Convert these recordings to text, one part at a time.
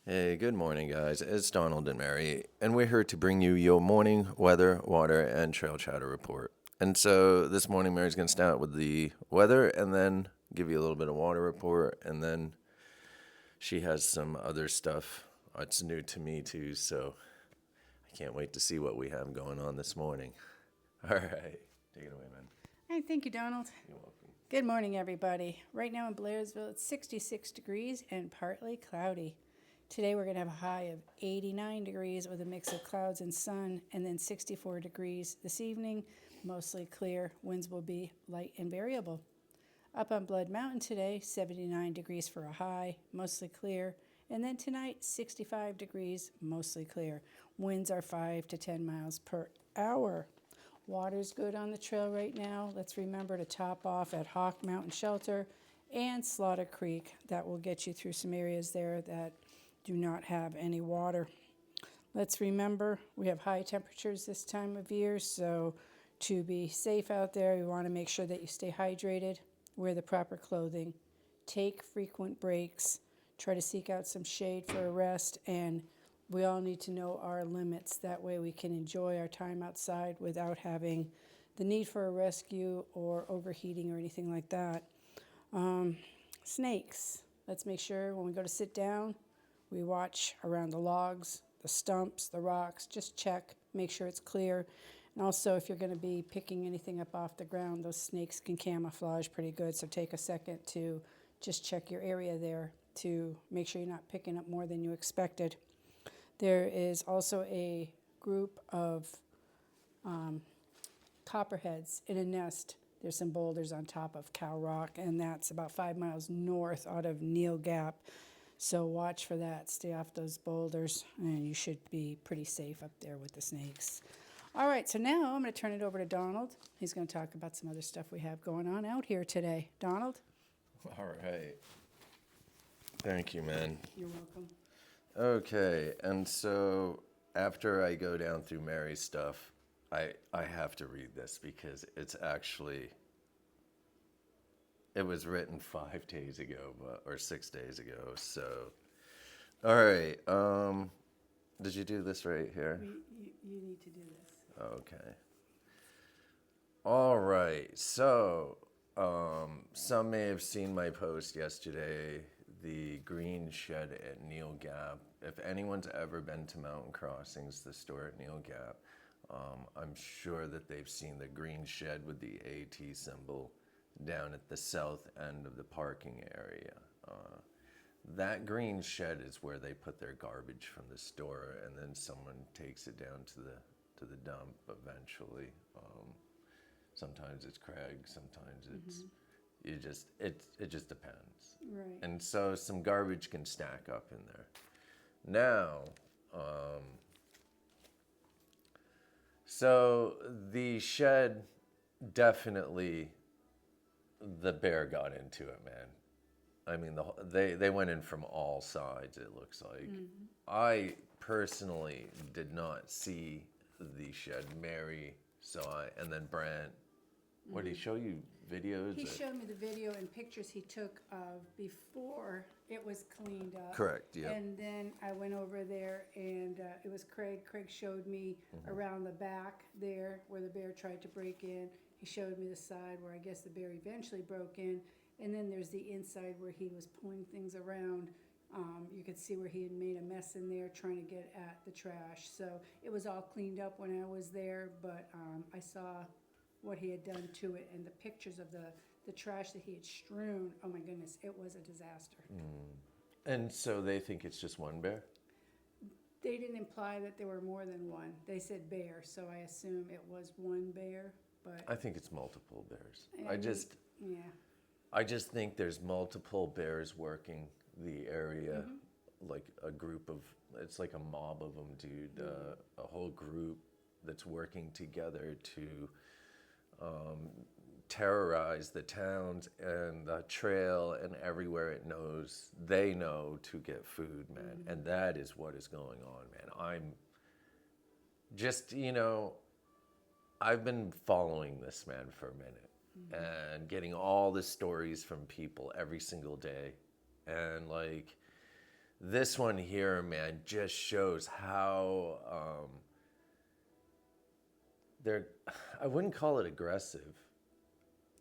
Hey, good morning, guys. It's Donald and Mary, and we're here to bring you your morning weather, water, and trail chatter report. And so this morning, Mary's going to start with the weather and then give you a little bit of water report, and then she has some other stuff. It's new to me, too, so I can't wait to see what we have going on this morning. All right, take it away, man. Hey, thank you, Donald. You're welcome. Good morning, everybody. Right now in Blairsville, it's 66 degrees and partly cloudy. Today we're going to have a high of 89 degrees with a mix of clouds and sun, and then 64 degrees this evening, mostly clear. Winds will be light and variable. Up on Blood Mountain today, 79 degrees for a high, mostly clear. And then tonight, 65 degrees, mostly clear. Winds are 5 to 10 miles per hour. Water's good on the trail right now. Let's remember to top off at Hawk Mountain Shelter and Slaughter Creek. That will get you through some areas there that do not have any water. Let's remember we have high temperatures this time of year, so to be safe out there, you want to make sure that you stay hydrated, wear the proper clothing, take frequent breaks, try to seek out some shade for a rest, and we all need to know our limits. That way we can enjoy our time outside without having the need for a rescue or overheating or anything like that. Snakes. Let's make sure when we go to sit down, we watch around the logs, the stumps, the rocks. Just check, make sure it's clear. And also, if you're going to be picking anything up off the ground, those snakes can camouflage pretty good. So take a second to just check your area there to make sure you're not picking up more than you expected. There is also a group of copperheads in a nest. There's some boulders on top of Cow Rock, and that's about 5 miles north out of Neil Gap. So watch for that. Stay off those boulders, and you should be pretty safe up there with the snakes. All right, so now I'm going to turn it over to Donald. He's going to talk about some other stuff we have going on out here today. Donald? All right. Thank you, man. You're welcome. Okay, and so after I go down through Mary's stuff, I have to read this because it was written 5 days ago, or 6 days ago. So, all right. Did you do this right here? You need to do this. Okay. All right. So, some may have seen my post yesterday, the green shed at Neil Gap. If anyone's ever been to Mountain Crossings, the store at Neil Gap, I'm sure that they've seen the green shed with the AT symbol down at the south end of the parking area. That green shed is where they put their garbage from the store, and then someone takes it down to the dump eventually. Sometimes it's Craig, sometimes it's it just depends. Right. And so some garbage can stack up in there. Now, so the shed definitely the bear got into it, man. I mean, they went in from all sides. It looks like. I personally did not see the shed. Mary saw it, and then Brent. What did he show you? Videos? He showed me the video and pictures he took of before it was cleaned up. Correct. Yeah. And then I went over there and it was Craig. Craig showed me around the back there where the bear tried to break in. He showed me the side where I guess the bear eventually broke in. And then there's the inside where he was pulling things around. You could see where he had made a mess in there trying to get at the trash. So it was all cleaned up when I was there, but I saw what he had done to it and the pictures of the trash that he had strewn. Oh my goodness, it was a disaster. And so they think it's just one bear? They didn't imply that there were more than one. They said bear, so I assume it was one bear, but I think it's multiple bears. yeah. I just think there's multiple bears working the area, like a group of, it's like a mob of them, dude. A whole group that's working together to terrorize the towns and the trail and everywhere it knows they know to get food, man. And that is what is going on, man. I'm just, I've been following this man for a minute and getting all the stories from people every single day. And like this one here, man, just shows how they're, I wouldn't call it aggressive.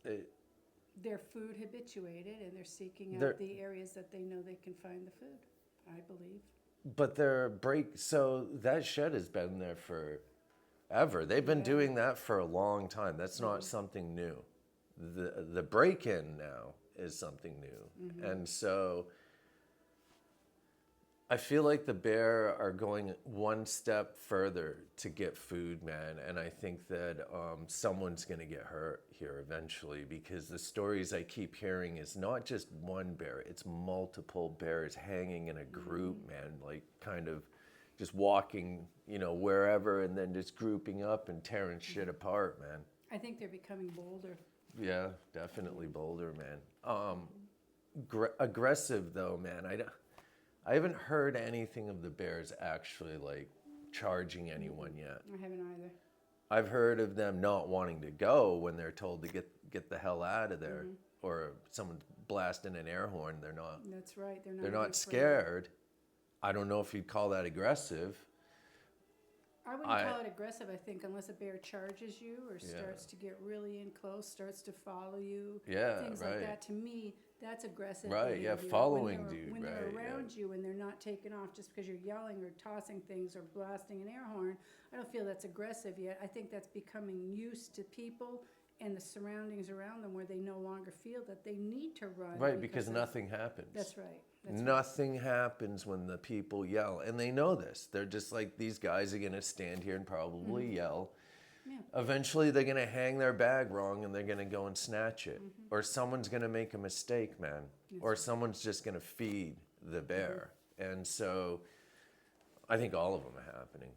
They're food habituated and they're seeking They're- out the areas that they know they can find the food, I believe. But so that shed has been there forever. They've been doing that for a long time. That's not something new. The break-in now is something new. And so I feel like the bear are going one step further to get food, man. And I think that someone's going to get hurt here eventually, because the stories I keep hearing is not just one bear, it's multiple bears hanging in a group, man, like kind of just walking, wherever, and then just grouping up and tearing shit apart, man. I think they're becoming bolder. Yeah, definitely bolder, man. Aggressive though, man. I haven't heard anything of the bears actually like charging anyone yet. I haven't either. I've heard of them not wanting to go when they're told to get the hell out of there, or someone's blasting an air horn. They're not. That's right. They're They're even not afraid. scared. I don't know if you'd call that aggressive. I wouldn't call it aggressive, I think, unless a bear charges you or starts to get really in close, starts to follow you. Yeah, things right. like that. To me, that's aggressive. Right, yeah, behavior. following when dude, when right, they're yeah. around you and they're not taking off just because you're yelling or tossing things or blasting an air horn, I don't feel that's aggressive yet. I think that's becoming used to people and the surroundings around them, where they no longer feel that they need to run. Right, because of- nothing happens. That's right. That's right. Nothing happens when the people yell, and they know this. They're just like, these guys are gonna stand here and probably yell. Yeah. Eventually, they're gonna hang their bag wrong, and they're gonna go and snatch it, or someone's gonna make a mistake, man, or someone's just gonna feed the bear. And so, I think all of them are happening,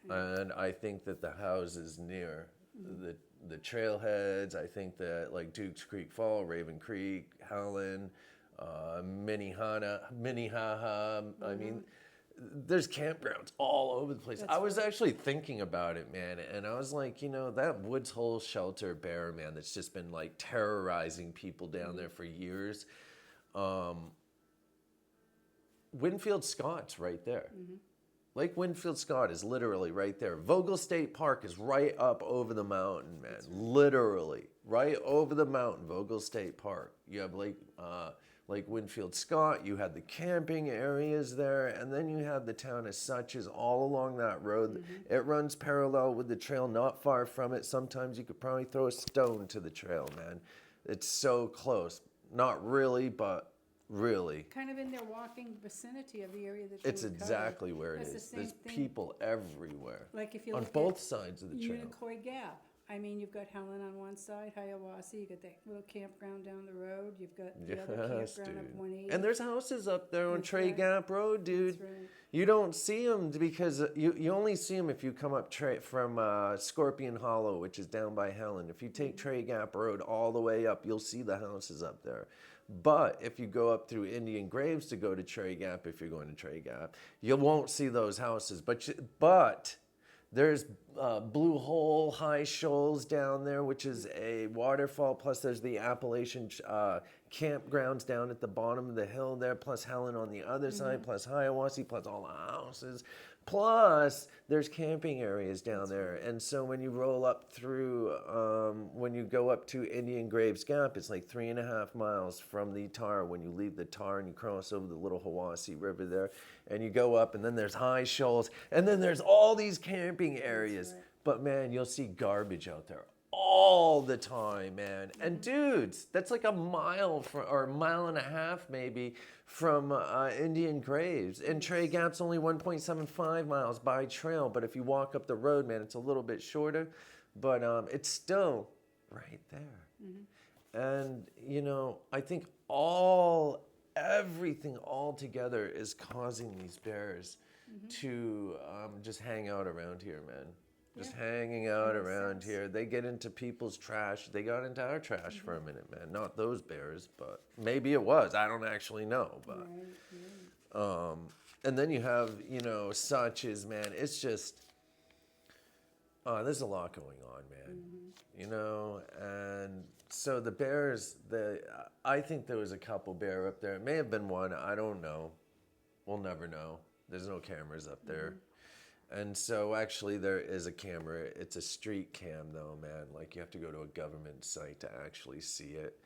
and I think that the houses near the trailheads, I think that like Dukes Creek Fall, Raven Creek, Helen, Minnehaha. I mean, there's campgrounds all over the place. That's I was actually thinking about it, man, and I was like, that Woods Hole Shelter bear, man, that's just been like terrorizing people down there for years. Winfield Scott's right there. Lake Winfield Scott is literally right there. Vogel State Park is right up over the mountain, man. Literally, right over the mountain, Vogel State Park. You have Lake Winfield Scott, you have the camping areas there, and then you have the town as such as all along that road. It runs parallel with the trail, not far from it. Sometimes you could probably throw a stone to the trail, man. It's so close. Not really, but really. Kind of in their walking vicinity of the area that you It's would cover. exactly where it That's the is. same There's thing. people everywhere. Like if you On look both at sides of the trail. Unicoi Gap. I mean, you've got Helen on one side, Hiawassee, you got that little campground down the road, you've got the other Yes, campground up dude. 180. And there's houses up there on That's Trey right. Gap Road, dude. That's right. You don't see them because you only see them if you come up from Scorpion Hollow, which is down by Helen. If you take Trey Gap Road all the way up, you'll see the houses up there. But if you go up through Indian Graves to go to Trey Gap, if you're going to Trey Gap, you won't see those houses. But there's Blue Hole High Shoals down there, which is a waterfall. Plus, there's the Appalachian campgrounds down at the bottom of the hill there. Plus, Helen on the other side. Plus, Hiawassee. Plus, all the houses. Plus, there's camping areas down there. And so when you roll up through, when you go up to Indian Graves Gap, it's like 3.5 miles from the Tar. When you leave the Tar and you cross over the little Hiwassee River there, and you go up, and then there's High Shoals, and then there's all these camping areas. right. But man, you'll see garbage out there all the time, man. And dudes, that's like a mile or a mile and a half maybe from Indian Graves. And Trey Gap's only 1.75 miles by trail. But if you walk up the road, man, it's a little bit shorter. But it's still right there. And, I think everything all together is causing these bears to just hang out around here, man. Just hanging out Makes around sense. here. They get into people's trash. They got into our trash for a minute, man. Not those bears, but maybe it was. I don't actually know. But Right. and then you have, such as, man, it's just there's a lot going on, man. And so the bears, I think there was a couple bear up there. It may have been one, I don't know. we'll never know. There's no cameras up there. And so actually there is a camera. It's a street cam though, man. Like you have to go to a government site to actually see it.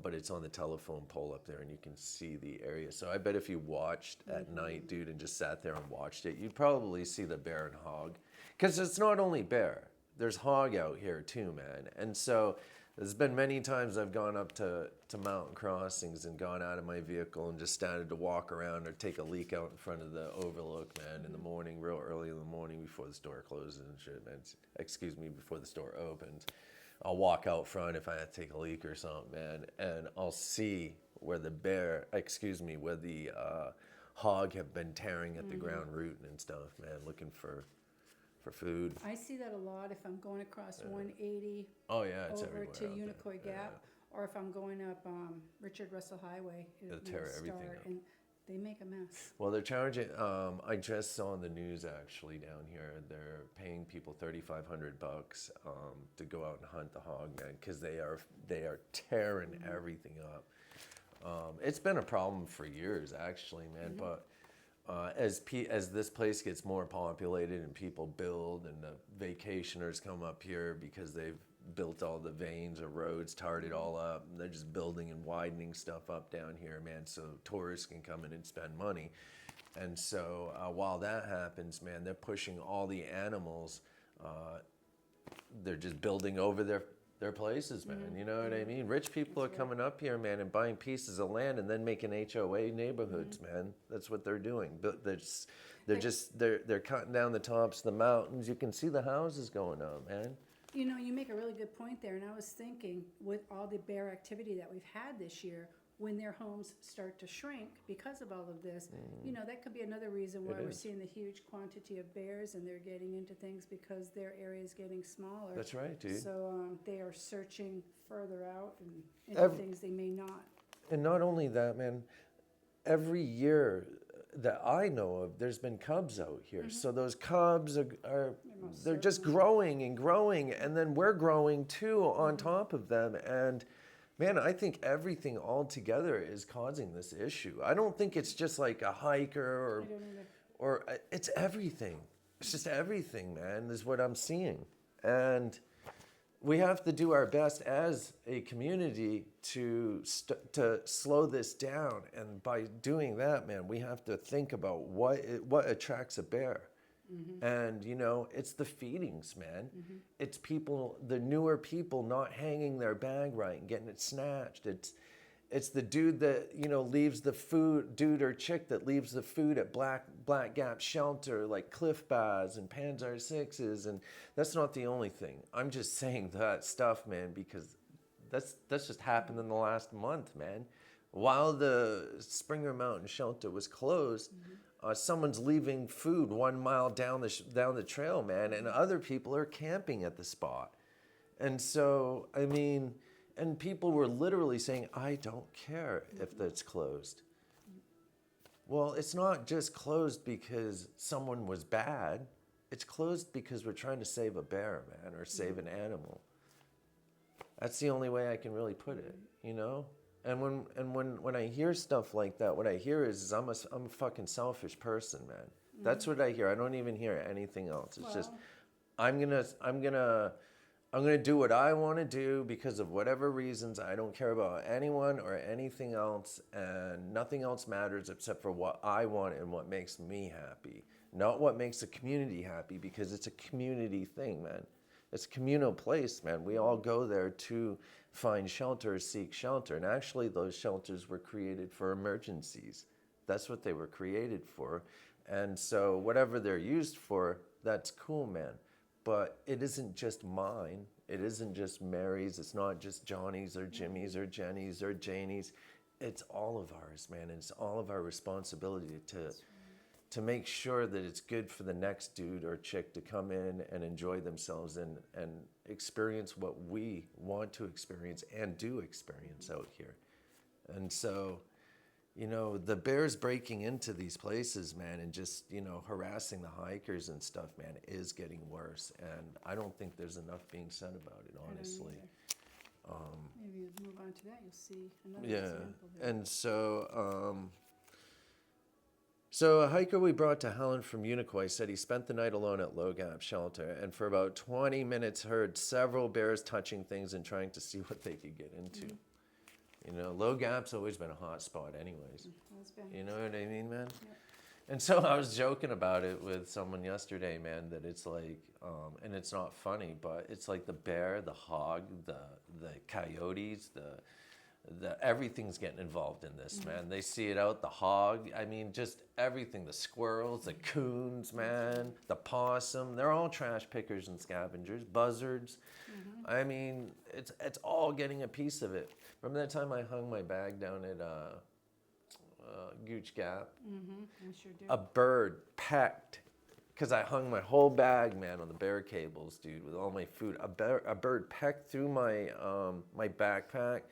But it's on the telephone pole up there and you can see the area. So I bet if you watched at night, dude, and just sat there and watched it, you'd probably see the bear and hog. Because it's not only bear, there's hog out here too, man. And so there's been many times I've gone up to mountain crossings and gone out of my vehicle and just started to walk around or take a leak out in front of the overlook, man, in the morning, real early in the morning before the store closes and shit, man. Excuse me, before the store opens. I'll walk out front if I have to take a leak or something, man, and I'll see where the where the hog have been tearing at the ground, rooting and stuff, man, looking for food. I see that a lot if I'm going across 180 Oh yeah, it's over everywhere to out there. Unicoi Gap, or if I'm going up Richard Russell Highway. They'll tear everything up. And they make a mess. Well, they're charging. I just saw on the news actually down here. They're paying people $3,500 to go out and hunt the hog, man, because they are tearing everything up. It's been a problem for years, actually, man. But as this place gets more populated and people build and the vacationers come up here because they've built all the veins or roads, tarred it all up, and they're just building and widening stuff up down here, man, so tourists can come in and spend money. And so while that happens, man, they're pushing all the animals. They're just building over their places, man. You know what I mean? Rich people are coming up here, man, and buying pieces of land and then making HOA neighborhoods, man. That's what they're doing. But they're cutting down the tops of the mountains. You can see the houses going up, man. You know, you make a really good point there, and I was thinking with all the bear activity that we've had this year, when their homes start to shrink because of all of this, you know, that could be another reason why we're seeing the huge quantity of bears and they're getting into things because their area is getting smaller. That's right, dude. So they are searching further out and into things they may not. And not only that, man, every year that I know of, there's been cubs out here. So those cubs they're just growing and growing, and then we're growing too on top of them. And man, I think everything all together is causing this issue. I don't think it's just like a hiker or it's everything. It's just everything, man, is what I'm seeing. And we have to do our best as a community to slow this down. And by doing that, man, we have to think about what attracts a bear. And, you know, it's the feedings, man. It's people, the newer people not hanging their bag right and getting it snatched. It's the dude that, you know, leaves the food, dude or chick that leaves the food at Black Gap Shelter, like Cliff Bars and Panzer Sixes. And that's not the only thing. I'm just saying that stuff, man, because that's just happened in the last month, man. While the Springer Mountain Shelter was closed, someone's leaving food 1 mile down the trail, man, and other people are camping at the spot. And so, I mean, and people were literally saying, I don't care if that's closed. Well, it's not just closed because someone was bad. It's closed because we're trying to save a bear, man, or save an animal. That's the only way I can really put it, you know? And when I hear stuff like that, what I hear is I'm a fucking selfish person, man. That's what I hear. I don't even hear anything else. It's just I'm gonna do what I want to do because of whatever reasons. I don't care about anyone or anything else, and nothing else matters except for what I want and what makes me happy, not what makes the community happy, because it's a community thing, man. It's a communal place, man. We all go there to find shelter, seek shelter. And actually, those shelters were created for emergencies. That's what they were created for. And so whatever they're used for, that's cool, man. But it isn't just mine. It isn't just Mary's. It's not just Johnny's or Jimmy's or Jenny's or Janie's. It's all of ours, man. And it's all of our responsibility to make sure that it's good for the next dude or chick to come in and enjoy themselves and experience what we want to experience and do experience out here. And so, you know, the bears breaking into these places, man, and just, you know, harassing the hikers and stuff, man, is getting worse. And I don't think there's enough being said about it, honestly. Maybe we'll move on to that. You'll see another Yeah. example there. And so, So a hiker we brought to Helen from Unicoi said he spent the night alone at Low Gap Shelter and for about 20 minutes heard several bears touching things and trying to see what they could get into. You know, Low Gap's always been a hot spot anyways. You know what I mean, man? Yep. And so I was joking about it with someone yesterday, man, that it's like, and it's not funny, but it's like the bear, the hog, the coyotes, the everything's getting involved in this, man. They see it out, the hog, I mean, just everything, the squirrels, the coons, man, the possum, they're all trash pickers and scavengers, buzzards. I mean, it's all getting a piece of it. Remember that time I hung my bag down at Gooch Gap? I sure do. A bird pecked, because I hung my whole bag, man, on the bear cables, dude, with all my food. A bird pecked through my my backpack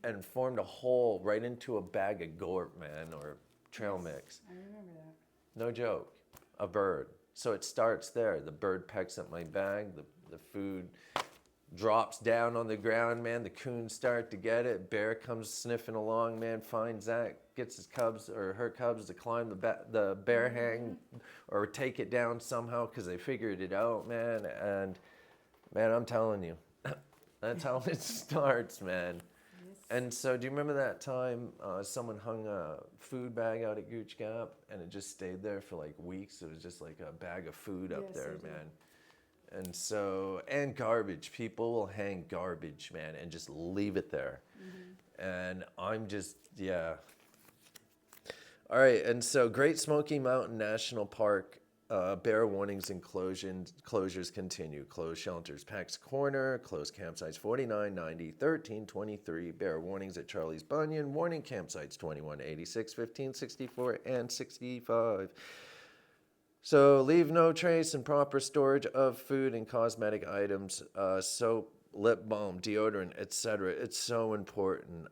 and formed a hole right into a bag of gorp, man, or trail mix. I remember that. No joke. A bird. So it starts there. The bird pecks at my bag. The food drops down on the ground, man. The coons start to get it. Bear comes sniffing along, man. Finds that, gets his cubs or her cubs to climb the bear hang or take it down somehow because they figured it out, man. And man, I'm telling you, that's how it starts, man. Yes. And so, do you remember that time someone hung a food bag out at Gooch Gap and it just stayed there for like weeks? It was just like a bag of food up Yes, there, I do. man. And so, and garbage. People will hang garbage, man, and just leave it there. And I'm just, yeah. All right, and so Great Smoky Mountain National Park, bear warnings and closures continue. Closed shelters, Pax Corner, closed campsites 49, 90, 13, 23. Bear warnings at Charlie's Bunyan, warning campsites 21, 86, 15, 64, and 65. So leave no trace and proper storage of food and cosmetic items, soap, lip balm, deodorant, etc. It's so important.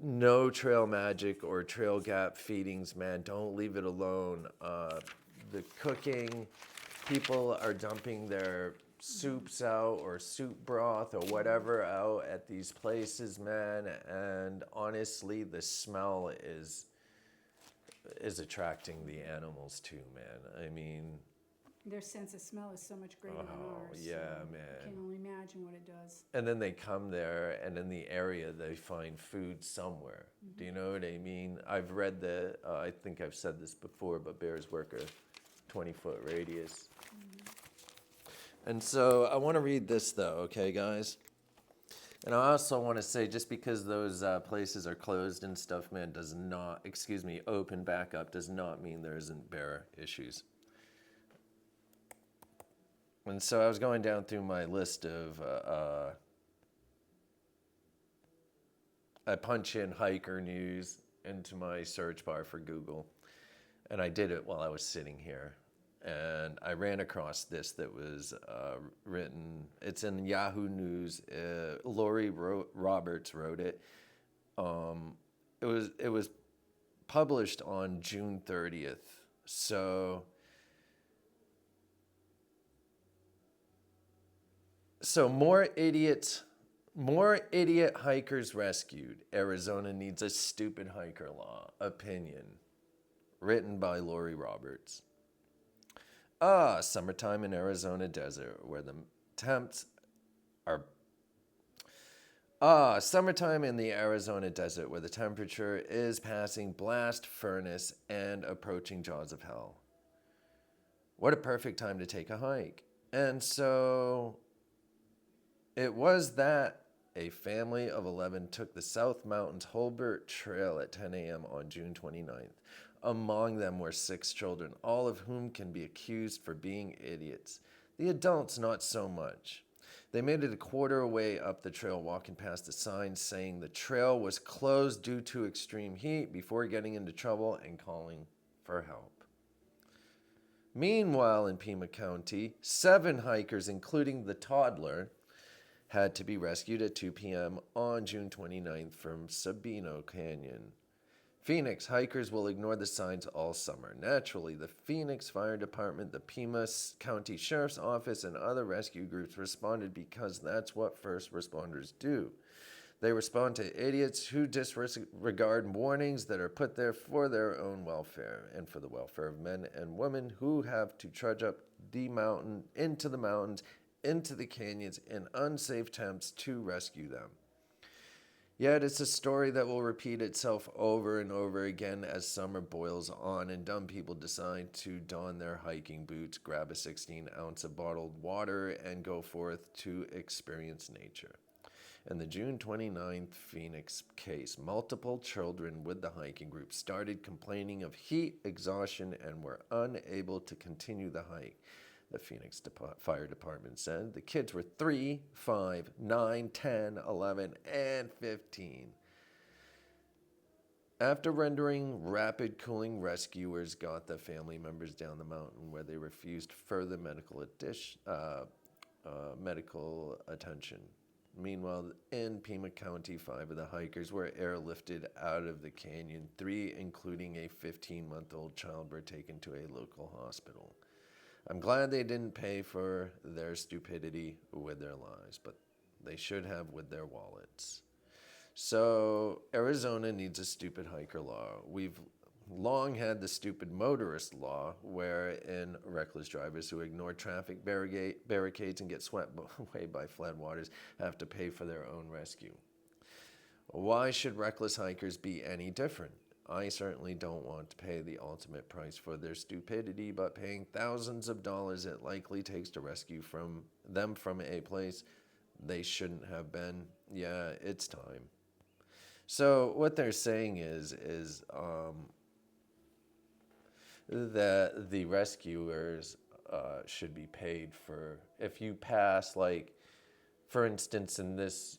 No trail magic or trail gap feedings, man. Don't leave it alone. The cooking, people are dumping their soups out or soup broth or whatever out at these places, man. And honestly, the smell is attracting the animals too, man. I mean, Their sense of smell is so much greater than ours. yeah, so man. I can only imagine what it does. And then they come there, and in the area, they find food somewhere. Do you know what I mean? I've read that, I think I've said this before, but bears work a 20-foot radius. And so I want to read this, though, okay, guys? And I also want to say, just because those places are closed and stuff, man, does not, open back up, does not mean there isn't bear issues. And so I was going down through my list of, I punch in hiker news into my search bar for Google. And I did it while I was sitting here. And I ran across this that was written, it's in Yahoo News. Lori Roberts wrote it. It was published on June 30th. So more idiot hikers rescued. Arizona needs a stupid hiker law. Opinion. Written by Lori Roberts. Summertime in Arizona desert where the temps are. Summertime in the Arizona desert where the temperature is passing blast furnace and approaching jaws of hell. What a perfect time to take a hike. And so it was that a family of 11 took the South Mountains Holbert Trail at 10 a.m. on June 29th. Among them were 6 children, all of whom can be accused for being idiots. The adults, not so much. They made it a quarter way up the trail, walking past a sign saying the trail was closed due to extreme heat before getting into trouble and calling for help. Meanwhile, in Pima County, 7 hikers, including the toddler, had to be rescued at 2 p.m. on June 29th from Sabino Canyon. Phoenix hikers will ignore the signs all summer. Naturally, the Phoenix Fire Department, the Pima County Sheriff's Office, and other rescue groups responded because that's what first responders do. They respond to idiots who disregard warnings that are put there for their own welfare and for the welfare of men and women who have to trudge up the mountain, into the mountains, into the canyons in unsafe attempts to rescue them. Yet it's a story that will repeat itself over and over again as summer boils on and dumb people decide to don their hiking boots, grab a 16-ounce of bottled water, and go forth to experience nature. In the June 29th Phoenix case, multiple children with the hiking group started complaining of heat exhaustion and were unable to continue the hike. The Phoenix Fire Department said the kids were 3, 5, 9, 10, 11, and 15. After rendering rapid cooling, rescuers got the family members down the mountain where they refused further medical attention. Meanwhile, in Pima County, 5 of the hikers were airlifted out of the canyon. 3, including a 15-month-old child, were taken to a local hospital. I'm glad they didn't pay for their stupidity with their lives, but they should have with their wallets. So Arizona needs a stupid hiker law. We've long had the stupid motorist law, wherein reckless drivers who ignore traffic barricades and get swept away by floodwaters have to pay for their own rescue. Why should reckless hikers be any different? I certainly don't want to pay the ultimate price for their stupidity, but paying thousands of dollars it likely takes to rescue them from a place they shouldn't have been, yeah, it's time. So what they're saying is that the rescuers should be paid for, if you pass, like, for instance, in this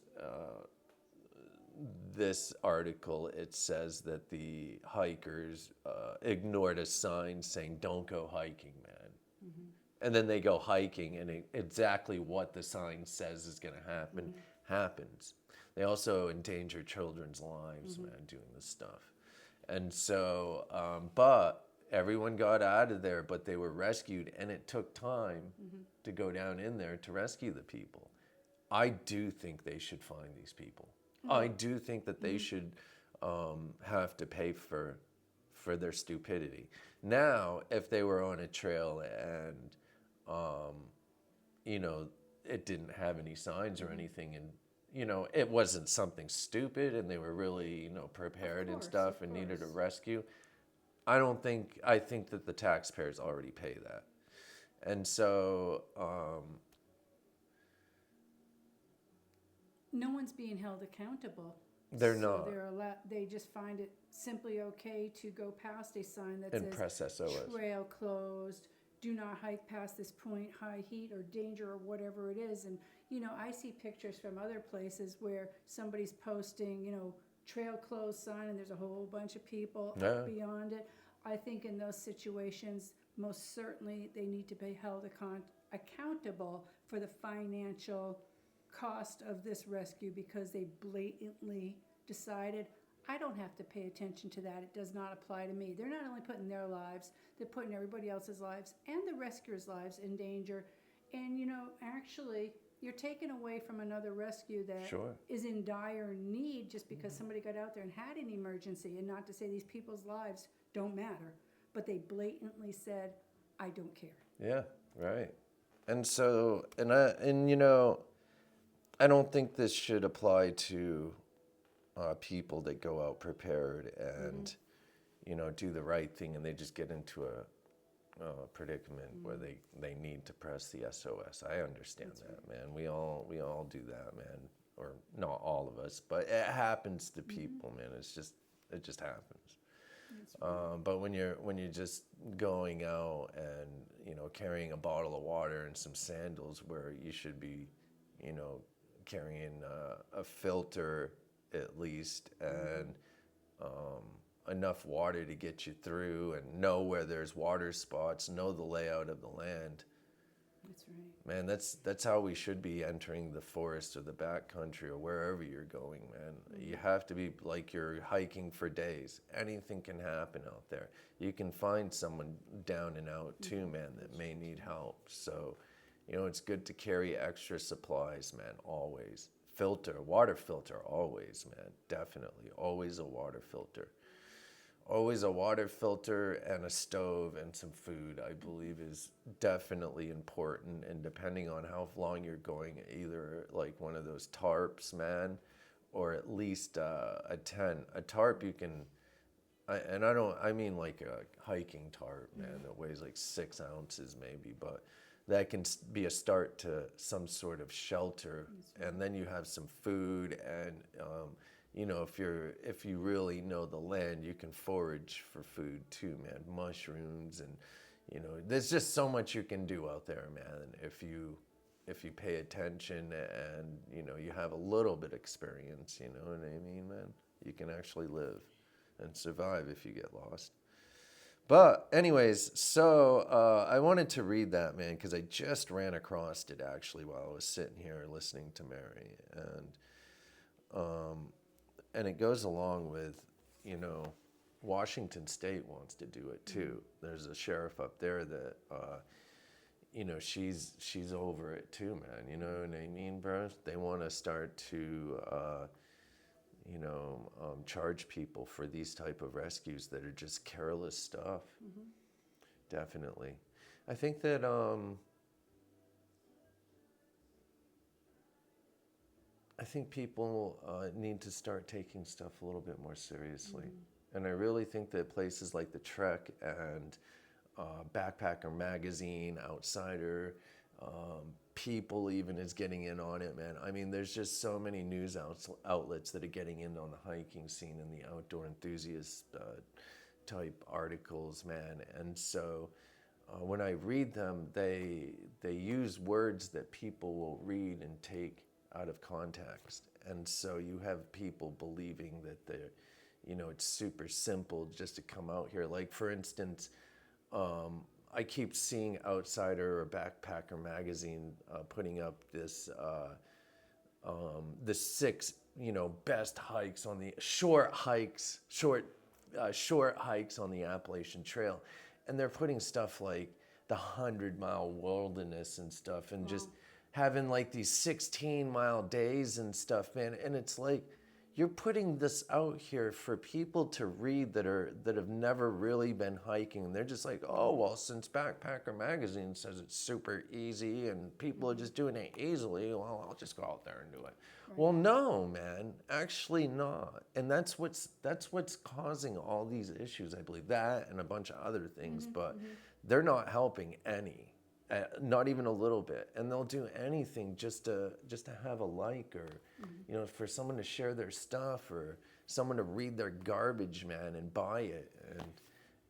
article, it says that the hikers ignored a sign saying, "Don't go hiking, man." Mm-hmm. And then they go hiking, and exactly what the sign says is going to happen happens. They also endanger children's lives, man, doing this stuff. And so, but everyone got out of there, but they were rescued, and it took time to go down in there to rescue the people. I do think they should find these people. I do think that they should have to pay for their stupidity. Now, if they were on a trail and, it didn't have any signs or anything, and, it wasn't something stupid, and they were really, prepared and stuff and needed a rescue, I think that the taxpayers already pay that. And so, no one's being held accountable. They're not. They just find it simply okay to go past a sign that and says press SOS. trail closed, do not hike past this point, high heat or danger or whatever it is. And, I see pictures from other places where somebody's posting, trail closed sign, and there's a whole bunch of people up beyond it. I think in those situations, most certainly they need to be held accountable for the financial cost of this rescue, because they blatantly decided, I don't have to pay attention to that. It does not apply to me. They're not only putting their lives, they're putting everybody else's lives and the rescuers' lives in danger. And, actually, you're taking away from another rescue that is in dire need just because somebody got out there and had an emergency. And not to say these people's lives don't matter, but they blatantly said, I don't care. Yeah, right. And so, I don't think this should apply to people that go out prepared and, do the right thing, and they just get into a predicament where they need to press the SOS. I understand that, man. We all do that, man. Or not all of us, but it happens to people, man. It just happens. But when you're just going out and carrying a bottle of water and some sandals, where you should be, carrying a filter at least, and enough water to get you through, and know where there's water spots, know the layout of the land. That's right. Man, that's how we should be entering the forest or the backcountry or wherever you're going, man. You have to be like you're hiking for days. Anything can happen out there. You can find someone down and out too, man, that may need help. So, it's good to carry extra supplies, man, always. water filter always, man, definitely, always a water filter. Always a water filter and a stove and some food, I believe, is definitely important. And depending on how long you're going, either like one of those tarps, man, or at least a tent. A tarp you can, I mean like a hiking tarp, man, that weighs like 6 ounces maybe, but that can be a start to some sort of shelter. And then you have some food and, you know, if you really know the land, you can forage for food too, man. Mushrooms and, you know, there's just so much you can do out there, man. If you pay attention and, you know, you have a little bit experience, you know what I mean, man? You can actually live and survive if you get lost. But anyways, so I wanted to read that, man, because I just ran across it actually while I was sitting here listening to Mary. And it goes along with, you know, Washington State wants to do it too. There's a sheriff up there that, you know, she's over it too, man. You know what I mean, bro? They want to start to, you know, charge people for these type of rescues that are just careless stuff. Definitely. I think that I think people need to start taking stuff a little bit more seriously. And I really think that places like the Trek and Backpacker Magazine, Outsider, People even is getting in on it, man. I mean, there's just so many news outlets that are getting in on the hiking scene and the outdoor enthusiast type articles, man. And so when I read them, they use words that people will read and take out of context. And so you have people believing that they're, you know, it's super simple just to come out here. Like, for instance, I keep seeing Outsider or Backpacker Magazine putting up this, the 6, you know, best hikes on the short hikes on the Appalachian Trail. And they're putting stuff like the 100-mile wilderness and stuff, and just having like these 16-mile days and stuff, man. And it's like, you're putting this out here for people to read that have never really been hiking. And they're just like, oh, well, since Backpacker Magazine says it's super easy and people are just doing it easily, well, I'll just go out there and do it. Right. Well, no, man, actually not. And that's what's causing all these issues, I believe. That and a bunch of other things, but they're not helping any. Not even a little bit, and they'll do anything just to have a like, or you know, for someone to share their stuff, or someone to read their garbage, man, and buy it,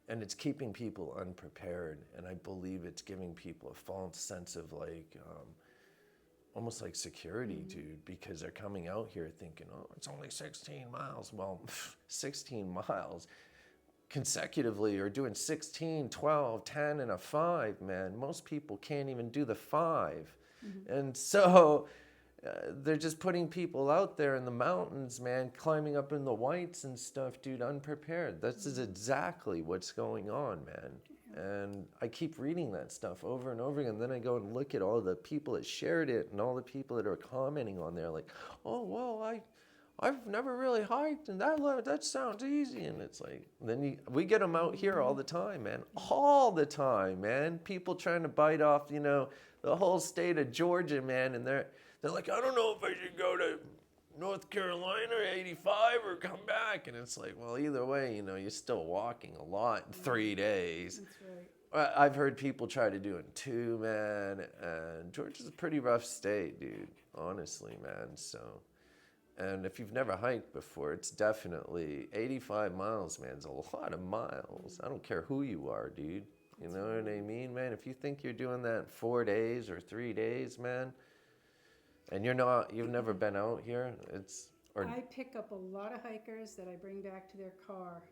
and it's keeping people unprepared. And I believe it's giving people a false sense of like almost like security, dude, because they're coming out here thinking, oh, it's only 16 miles. Well, 16 miles consecutively, or doing 16, 12, 10, and a 5, man. Most people can't even do the 5. And so they're just putting people out there in the mountains, man, climbing up in the whites and stuff, dude, unprepared. That's exactly what's going on, man. And I keep reading that stuff over and over again. Then I go and look at all the people that shared it and all the people that are commenting on there like, oh, well, I've never really hiked, and that sounds easy. And it's like, then we get them out here all the time, man. All the time, man. People trying to bite off, you know, the whole state of Georgia, man. And they're like, I don't know if I should go to North Carolina 85 or come back. And it's like, well, either way, you know, you're still walking a lot in 3 days. That's right. I've heard people try to do it in 2, man. And Georgia's a pretty rough state, dude, honestly, man. So... And if you've never hiked before, it's definitely 85 miles, man. It's a lot of miles. I don't care who you are, dude. You know what I mean, man? If you think you're doing that in 4 days or 3 days, man, and you've never been out here, I pick up a lot of hikers that I bring back to their car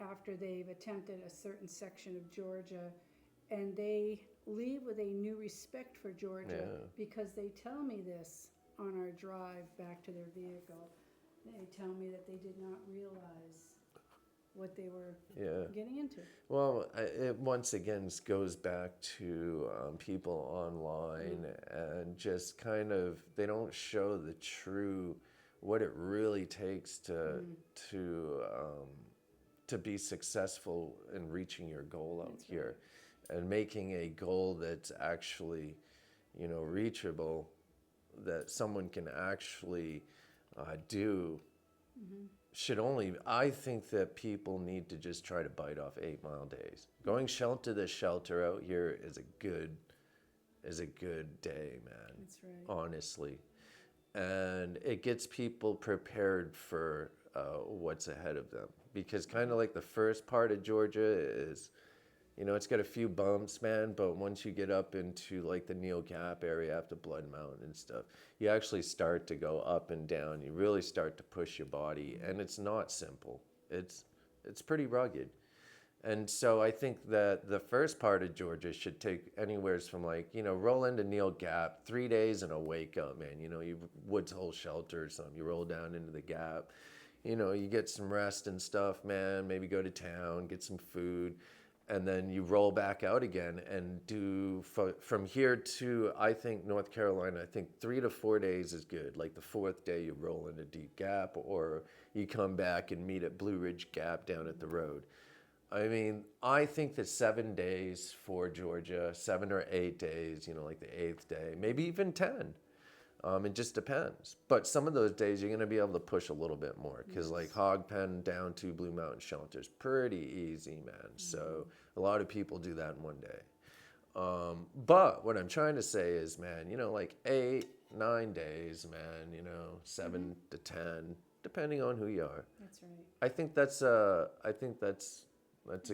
after they've attempted a certain section of Georgia, and they leave with a new respect for Georgia because they tell me this. On our drive back to their vehicle, they tell me that they did not realize what they were Yeah. getting into. Well, it once again goes back to people online and just kind of they don't show the true what it really takes to um, to be successful in reaching your goal out here, and making a goal that's actually, reachable, that someone can actually do. I think that people need to just try to bite off 8 Mile days. Going shelter to shelter out here is a good day, man. That's right. Honestly. And it gets people prepared for what's ahead of them. Because kind of like the first part of Georgia is, it's got a few bumps, man, but once you get up into like the Neal Gap area after Blood Mountain and stuff, you actually start to go up and down. You really start to push your body, and it's not simple. It's pretty rugged. And so I think that the first part of Georgia should take anywhere from like, roll into Neal Gap, 3 days and a wake up, man. You Woods Hole Shelter or something. You roll down into the Gap, you get some rest and stuff, man. Maybe go to town, get some food. And then you roll back out again and do from here to, I think, North Carolina, I think 3 to 4 days is good. Like the fourth day you roll into Deep Gap, or you come back and meet at Blue Ridge Gap down at the road. I mean, I think that 7 days for Georgia, 7 or 8 days, like the 8th day, maybe even 10. It just depends. But some of those days you're going to be able to push a little bit more because like Hog Pen down to Blue Mountain Shelter is pretty easy, man. So a lot of people do that in 1 day. But what I'm trying to say is, man, like 8, 9 days, man, 7 to 10, depending on who you are. That's right. I think that's a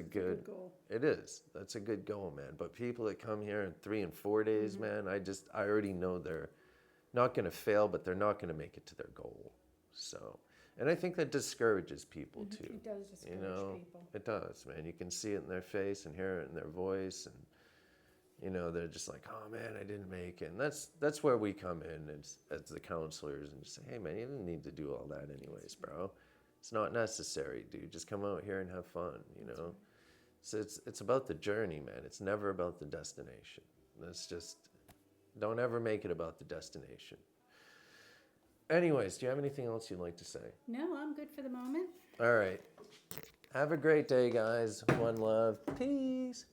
good goal. It is. That's a good goal, man. But people that come here in 3 and 4 days, man, I already know they're not going to fail, but they're not going to make it to their goal. So, and I think that discourages people too. It does discourage people. It does, man. You can see it in their face and hear it in their voice, and they're just like, "Oh man, I didn't make it." And that's where we come in as the counselors and just say, "Hey man, you didn't need to do all that anyways, bro. It's not necessary, dude. Just come out here and have fun, So it's about the journey, man. It's never about the destination. Don't ever make it about the destination." Anyways, do you have anything else you'd like to say? No, I'm good for the moment. All right. Have a great day, guys. One love. Peace.